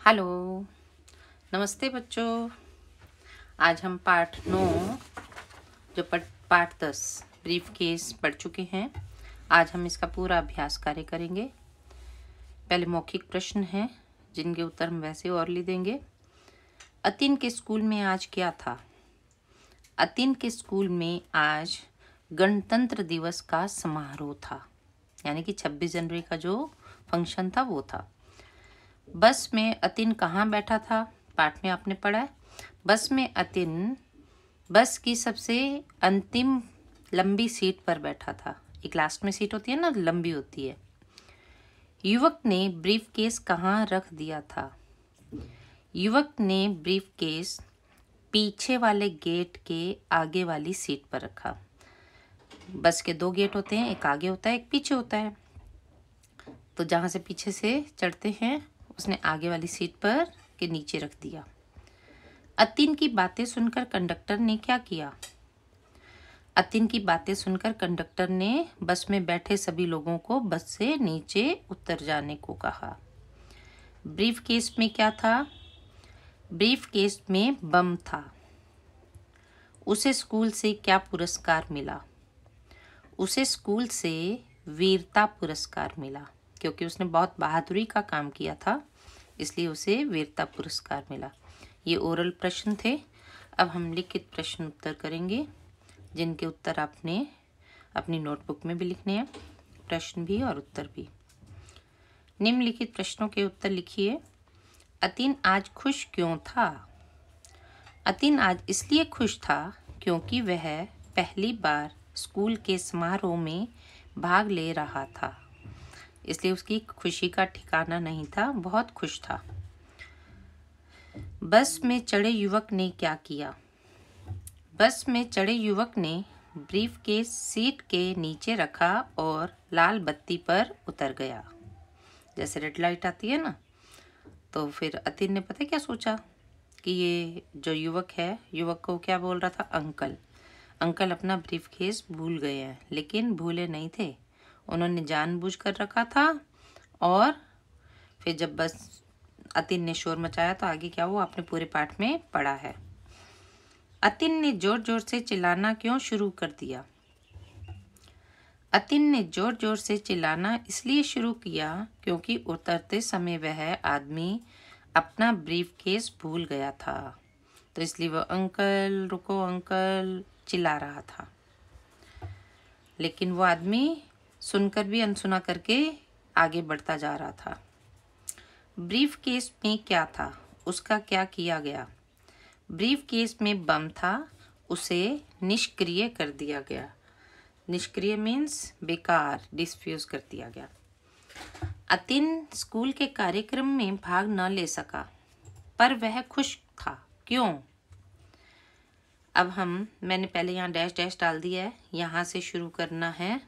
Hello, नमस्ते बच्चों। आज हम पाठ 9 जो पाठ 10 ब्रीफ केस पढ़ चुके हैं। आज हम इसका पूरा अभ्यास कार्य करेंगे। पहले मौखिक प्रश्न हैं जिनके उत्तर हम वैसे और लिख देंगे। अतिन के स्कूल में आज क्या था? अतिन के स्कूल में आज गणतंत्र दिवस का समारोह था, यानी कि 26 जनवरी का जो फंक्शन था वो था। बस में अतिन कहाँ बैठा था? पाठ में आपने पढ़ा है। बस में अतिन बस की सबसे अंतिम लंबी सीट पर बैठा था। एक लास्ट में सीट होती है ना, लंबी होती है। युवक ने ब्रीफ केस कहाँ रख दिया था? युवक ने ब्रीफ केस पीछे वाले गेट के आगे वाली सीट पर रखा। बस के 2 गेट होते हैं, एक आगे होता है, एक पीछे होता है। तो जहाँ से पीछे से चढ़ते हैं उसने आगे वाली सीट पर के नीचे रख दिया। अतिन की बातें सुनकर कंडक्टर ने क्या किया? अतिन की बातें सुनकर कंडक्टर ने बस में बैठे सभी लोगों को बस से नीचे उतर जाने को कहा। ब्रीफ केस में क्या था? ब्रीफ केस में बम था। उसे स्कूल से क्या पुरस्कार मिला? उसे स्कूल से वीरता पुरस्कार मिला, क्योंकि उसने बहुत बहादुरी का काम किया था, इसलिए उसे वीरता पुरस्कार मिला। ये ओरल प्रश्न थे। अब हम लिखित प्रश्न उत्तर करेंगे, जिनके उत्तर आपने अपनी नोटबुक में भी लिखने हैं, प्रश्न भी और उत्तर भी। निम्नलिखित प्रश्नों के उत्तर लिखिए। अतिन आज खुश क्यों था? अतिन आज इसलिए खुश था क्योंकि वह पहली बार स्कूल के समारोह में भाग ले रहा था, इसलिए उसकी खुशी का ठिकाना नहीं था, बहुत खुश था। बस में चढ़े युवक ने क्या किया? बस में चढ़े युवक ने ब्रीफ केस सीट के नीचे रखा और लाल बत्ती पर उतर गया। जैसे रेड लाइट आती है ना, तो फिर अतिन ने पता क्या सोचा कि ये जो युवक है, युवक को क्या बोल रहा था? अंकल। अंकल अपना ब्रीफ केस भूल गए हैं, लेकिन भूले नहीं थे, उन्होंने जानबूझकर रखा था। और फिर जब बस अतिन ने शोर मचाया तो आगे क्या हुआ आपने पूरे पाठ में पढ़ा है। अतिन ने जोर जोर से चिल्लाना क्यों शुरू कर दिया? अतिन ने जोर जोर से चिल्लाना इसलिए शुरू किया क्योंकि उतरते समय वह आदमी अपना ब्रीफ केस भूल गया था, तो इसलिए वह अंकल रुको अंकल चिल्ला रहा था। लेकिन वो आदमी सुनकर भी अनसुना करके आगे बढ़ता जा रहा था। ब्रीफ केस में क्या था? उसका क्या किया गया? ब्रीफ केस में बम था, उसे निष्क्रिय कर दिया गया। निष्क्रिय मीन्स बेकार, डिस्फ्यूज कर दिया गया। अतिन स्कूल के कार्यक्रम में भाग न ले सका, पर वह खुश था। क्यों? अब मैंने पहले यहाँ डैश डैश डाल दिया है, यहाँ से शुरू करना है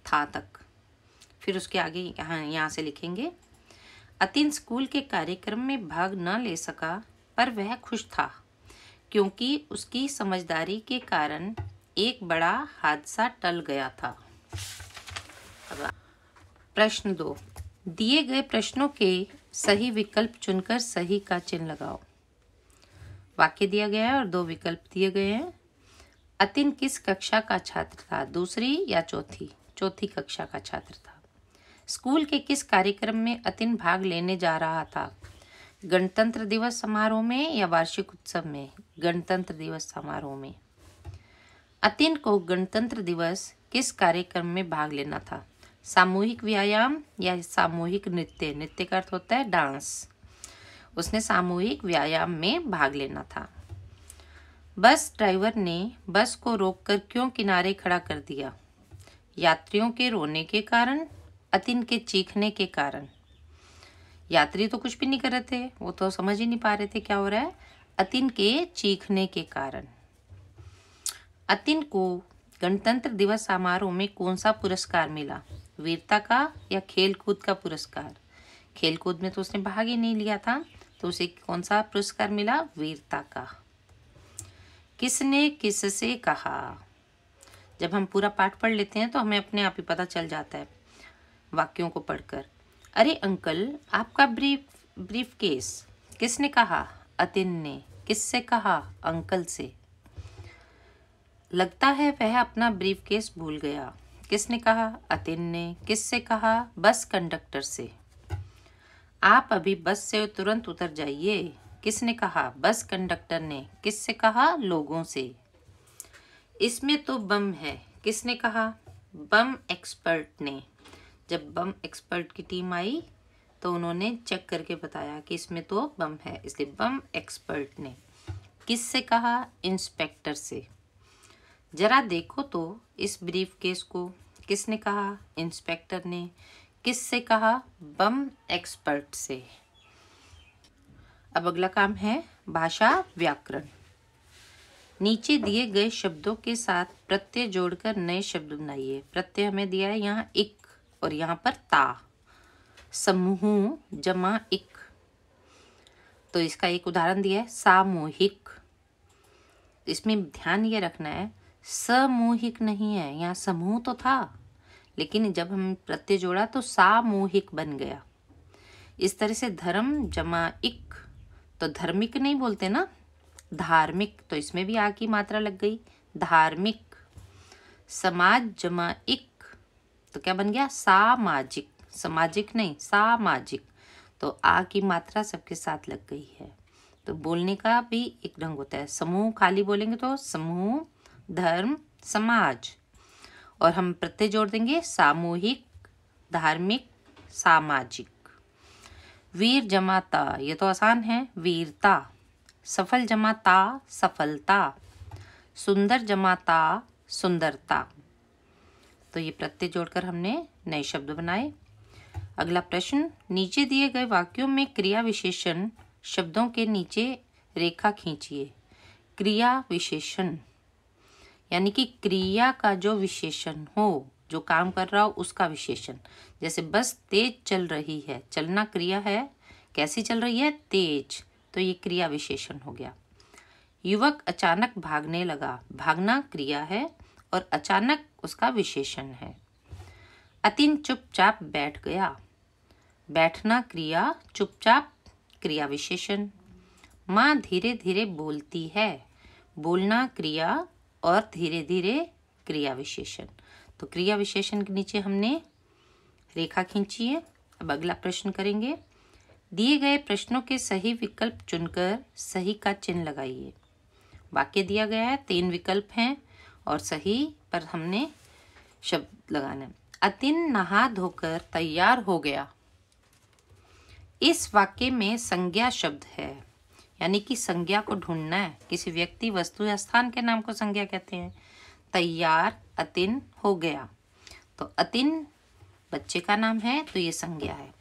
था तक, फिर उसके आगे यहाँ से लिखेंगे। अतिन स्कूल के कार्यक्रम में भाग न ले सका, पर वह खुश था क्योंकि उसकी समझदारी के कारण एक बड़ा हादसा टल गया था। प्रश्न 2, दिए गए प्रश्नों के सही विकल्प चुनकर सही का चिन्ह लगाओ। वाक्य दिया गया है और 2 विकल्प दिए गए हैं। अतिन किस कक्षा का छात्र था? दूसरी या चौथी? चौथी कक्षा का छात्र था। स्कूल के किस कार्यक्रम में अतिन भाग लेने जा रहा था? गणतंत्र दिवस समारोह में या वार्षिक उत्सव में? गणतंत्र दिवस समारोह में। अतिन को गणतंत्र दिवस किस कार्यक्रम में भाग लेना था? सामूहिक व्यायाम या सामूहिक नृत्य? नृत्य का अर्थ होता है डांस। उसने सामूहिक व्यायाम में भाग लेना था। बस ड्राइवर ने बस को रोककर क्यों किनारे खड़ा कर दिया? यात्रियों के रोने के कारण, अतिन के चीखने के कारण। यात्री तो कुछ भी नहीं कर रहे थे, वो तो समझ ही नहीं पा रहे थे क्या हो रहा है। अतिन के चीखने के कारण। अतिन को गणतंत्र दिवस समारोह में कौन सा पुरस्कार मिला? वीरता का या खेल कूद का पुरस्कार? खेल कूद में तो उसने भाग ही नहीं लिया था, तो उसे कौन सा पुरस्कार मिला? वीरता का। किसने किससे कहा? जब हम पूरा पाठ पढ़ लेते हैं तो हमें अपने आप ही पता चल जाता है वाक्यों को पढ़कर। अरे अंकल, आपका ब्रीफ ब्रीफकेस। किसने कहा? अतिन ने। किससे कहा? अंकल से। लगता है वह अपना ब्रीफकेस भूल गया। किसने कहा? अतिन ने। किससे कहा? बस कंडक्टर से। आप अभी बस से तुरंत उतर जाइए। किसने कहा? बस कंडक्टर ने। किससे कहा? लोगों से। इसमें तो बम है। किसने कहा? बम एक्सपर्ट ने। जब बम एक्सपर्ट की टीम आई तो उन्होंने चेक करके बताया कि इसमें तो बम है, इसलिए बम एक्सपर्ट ने। किससे कहा? इंस्पेक्टर से। जरा देखो तो इस ब्रीफकेस को। किसने कहा? इंस्पेक्टर ने। किससे कहा? बम एक्सपर्ट से। अब अगला काम है भाषा व्याकरण। नीचे दिए गए शब्दों के साथ प्रत्यय जोड़कर नए शब्द बनाइए। प्रत्यय हमें दिया है यहाँ इक और यहाँ पर ता। समूह जमा इक, तो इसका एक उदाहरण दिया है सामूहिक। इसमें ध्यान ये रखना है समूहिक नहीं है, यहाँ समूह तो था लेकिन जब हम प्रत्यय जोड़ा तो सामूहिक बन गया। इस तरह से धर्म जमा इक, तो धर्मिक नहीं बोलते ना, धार्मिक, तो इसमें भी आ की मात्रा लग गई, धार्मिक। समाज जमा इक, तो क्या बन गया? सामाजिक। सामाजिक नहीं, सामाजिक, तो आ की मात्रा सबके साथ लग गई है। तो बोलने का भी एक ढंग होता है। समूह खाली बोलेंगे तो समूह, धर्म, समाज, और हम प्रत्यय जोड़ देंगे सामूहिक, धार्मिक, सामाजिक। वीर जमा ता, ये तो आसान है, वीरता। सफल जमा ता, सफलता। सुंदर जमा ता, सुंदरता। तो ये प्रत्यय जोड़कर हमने नए शब्द बनाए। अगला प्रश्न, नीचे दिए गए वाक्यों में क्रिया विशेषण शब्दों के नीचे रेखा खींचिए। क्रिया विशेषण यानी कि क्रिया का जो विशेषण हो, जो काम कर रहा हो उसका विशेषण। जैसे बस तेज चल रही है, चलना क्रिया है, कैसी चल रही है? तेज, तो ये क्रिया विशेषण हो गया। युवक अचानक भागने लगा, भागना क्रिया है और अचानक उसका विशेषण है। अतिन चुपचाप बैठ गया, बैठना क्रिया, चुपचाप क्रिया विशेषण। माँ धीरे धीरे बोलती है, बोलना क्रिया और धीरे धीरे क्रिया विशेषण। तो क्रिया विशेषण के नीचे हमने रेखा खींची है। अब अगला प्रश्न करेंगे। दिए गए प्रश्नों के सही विकल्प चुनकर सही का चिन्ह लगाइए। वाक्य दिया गया है, 3 विकल्प हैं और सही पर हमने शब्द लगाना है। अतिन नहा धोकर तैयार हो गया। इस वाक्य में संज्ञा शब्द है, यानी कि संज्ञा को ढूंढना है। किसी व्यक्ति, वस्तु या स्थान के नाम को संज्ञा कहते हैं। तैयार अतिन हो गया, तो अतिन बच्चे का नाम है, तो ये संज्ञा है।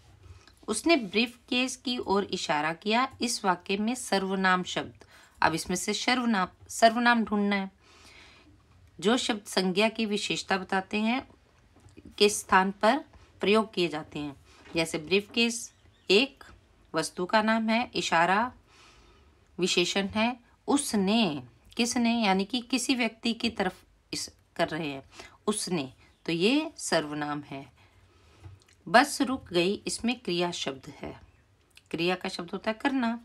उसने ब्रीफकेस की ओर इशारा किया। इस वाक्य में सर्वनाम शब्द, अब इसमें से सर्वनाम ढूंढना है। जो शब्द संज्ञा की विशेषता बताते हैं किस स्थान पर प्रयोग किए जाते हैं। जैसे ब्रीफकेस एक वस्तु का नाम है, इशारा विशेषण है, उसने, किसने, यानी कि किसी व्यक्ति की तरफ इस कर रहे हैं, उसने, तो ये सर्वनाम है। बस रुक गई, इसमें क्रिया शब्द है। क्रिया का शब्द होता है करना।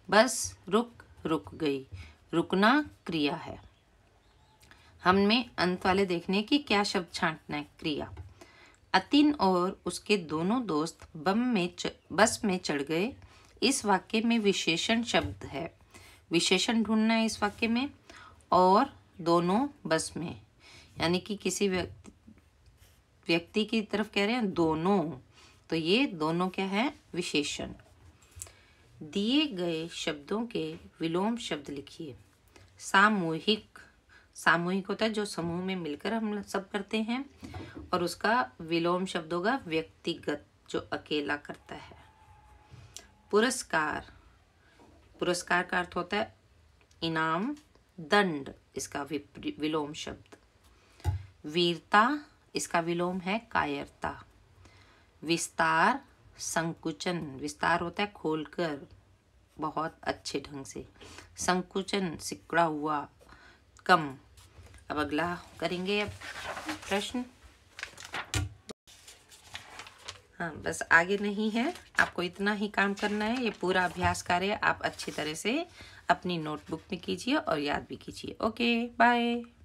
बस रुक गई, रुकना क्रिया है। हमें अंत वाले देखने की क्या शब्द छांटना है, क्रिया। अतिन और उसके दोनों दोस्त बस में चढ़ गए। इस वाक्य में विशेषण शब्द है, विशेषण ढूंढना है इस वाक्य में। और दोनों बस में, यानी कि किसी व्यक्ति की तरफ कह रहे हैं दोनों, तो ये दोनों क्या है? विशेषण। दिए गए शब्दों के विलोम शब्द लिखिए। सामूहिक, सामूहिक होता है जो समूह में मिलकर हम सब करते हैं, और उसका विलोम शब्द होगा व्यक्तिगत, जो अकेला करता है। पुरस्कार, पुरस्कार का अर्थ होता है इनाम, दंड, इसका विलोम शब्द। वीरता, इसका विलोम है कायरता। विस्तार, संकुचन, विस्तार होता है खोलकर, बहुत अच्छे ढंग से। संकुचन, सिकुड़ा हुआ, कम। अब अगला करेंगे प्रश्न। हाँ, बस आगे नहीं है, आपको इतना ही काम करना है। ये पूरा अभ्यास कार्य आप अच्छी तरह से अपनी नोटबुक में कीजिए और याद भी कीजिए। Okay, bye.